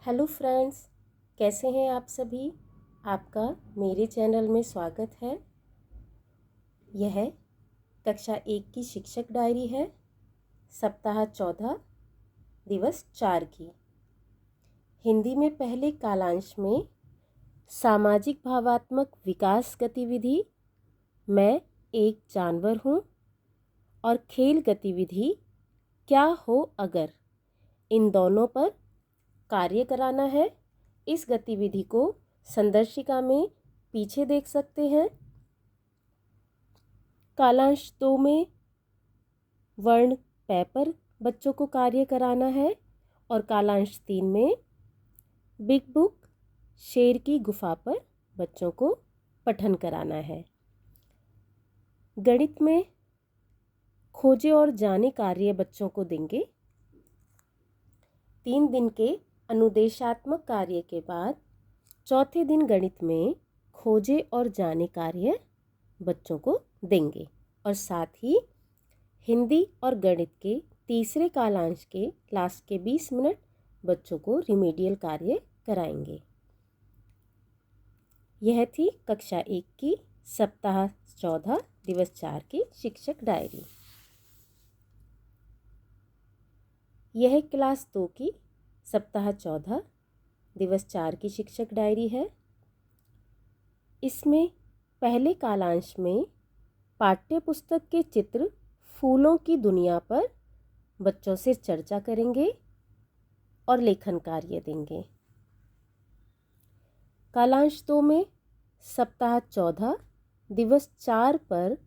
Hello friends, कैसे हैं आप सभी। आपका मेरे चैनल में स्वागत है। यह कक्षा 1 की शिक्षक डायरी है, सप्ताह 14 दिवस 4 की। हिंदी में पहले कालांश में सामाजिक भावात्मक विकास गतिविधि मैं एक जानवर हूँ और खेल गतिविधि क्या हो अगर, इन दोनों पर कार्य कराना है। इस गतिविधि को संदर्शिका में पीछे देख सकते हैं। कालांश 2 में वर्ण पै पर बच्चों को कार्य कराना है और कालांश 3 में बिग बुक शेर की गुफा पर बच्चों को पठन कराना है। गणित में खोजे और जाने कार्य बच्चों को देंगे। 3 दिन के अनुदेशात्मक कार्य के बाद चौथे दिन गणित में खोजे और जाने कार्य बच्चों को देंगे और साथ ही हिंदी और गणित के तीसरे कालांश के लास्ट के 20 मिनट बच्चों को रिमेडियल कार्य कराएंगे। यह थी कक्षा 1 की सप्ताह 14 दिवस 4 की शिक्षक डायरी। यह क्लास 2 की सप्ताह 14 दिवस 4 की शिक्षक डायरी है। इसमें पहले कालांश में पाठ्य पुस्तक के चित्र फूलों की दुनिया पर बच्चों से चर्चा करेंगे और लेखन कार्य देंगे। कालांश 2 में सप्ताह 14 दिवस 4 पर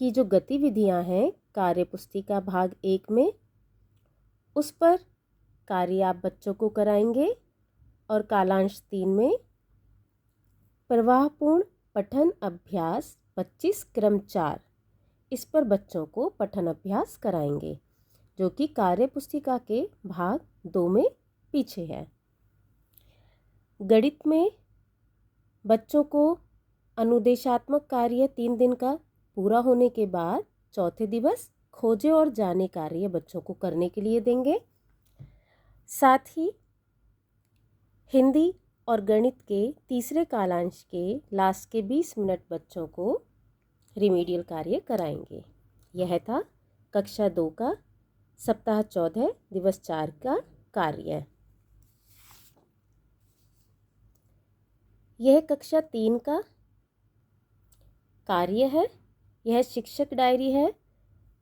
की जो गतिविधियां हैं कार्यपुस्तिका भाग 1 में, उस पर कार्य आप बच्चों को कराएंगे और कालांश 3 में प्रवाहपूर्ण पठन अभ्यास 25 क्रम 4 इस पर बच्चों को पठन अभ्यास कराएंगे, जो कि कार्यपुस्तिका के भाग 2 में पीछे है। गणित में बच्चों को अनुदेशात्मक कार्य 3 दिन का पूरा होने के बाद चौथे दिवस खोजे और जाने कार्य बच्चों को करने के लिए देंगे। साथ ही हिंदी और गणित के तीसरे कालांश के लास्ट के 20 मिनट बच्चों को रिमेडियल कार्य कराएंगे। यह था कक्षा 2 का सप्ताह 14 दिवस 4 का कार्य। यह कक्षा 3 का कार्य है। यह शिक्षक डायरी है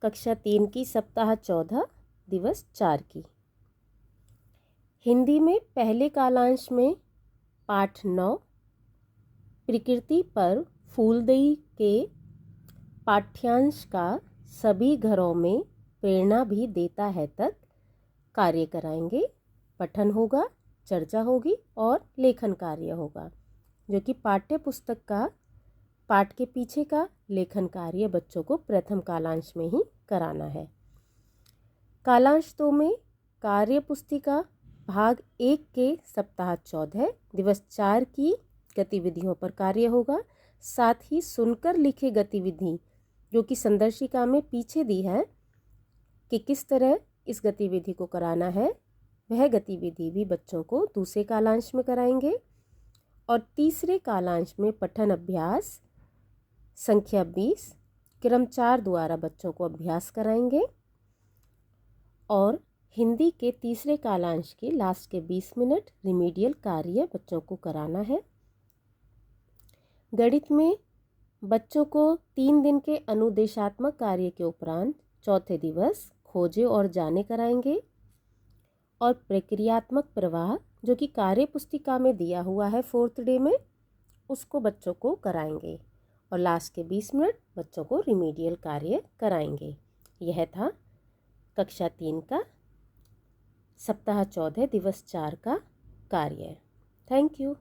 कक्षा 3 की सप्ताह 14 दिवस 4 की। हिंदी में पहले कालांश में पाठ 9 प्रकृति पर फूलदेई के पाठ्यांश का सभी घरों में प्रेरणा भी देता है तक कार्य कराएंगे। पठन होगा, चर्चा होगी और लेखन कार्य होगा, जो कि पाठ्य पुस्तक का पाठ के पीछे का लेखन कार्य बच्चों को प्रथम कालांश में ही कराना है। कालांश 2 में कार्य पुस्तिका भाग 1 के सप्ताह 14 दिवस 4 की गतिविधियों पर कार्य होगा। साथ ही सुनकर लिखे गतिविधि, जो कि संदर्शिका में पीछे दी है कि किस तरह इस गतिविधि को कराना है, वह गतिविधि भी बच्चों को दूसरे कालांश में कराएंगे और तीसरे कालांश में पठन अभ्यास संख्या 20 क्रम 4 द्वारा बच्चों को अभ्यास कराएंगे और हिंदी के तीसरे कालांश के लास्ट के 20 मिनट रिमेडियल कार्य बच्चों को कराना है। गणित में बच्चों को 3 दिन के अनुदेशात्मक कार्य के उपरांत चौथे दिवस खोजे और जाने कराएंगे और प्रक्रियात्मक प्रवाह, जो कि कार्य पुस्तिका में दिया हुआ है 4th डे में, उसको बच्चों को कराएंगे और लास्ट के 20 मिनट बच्चों को रिमेडियल कार्य कराएंगे। यह था कक्षा 3 का सप्ताह 14 दिवस 4 का कार्य। Thank you.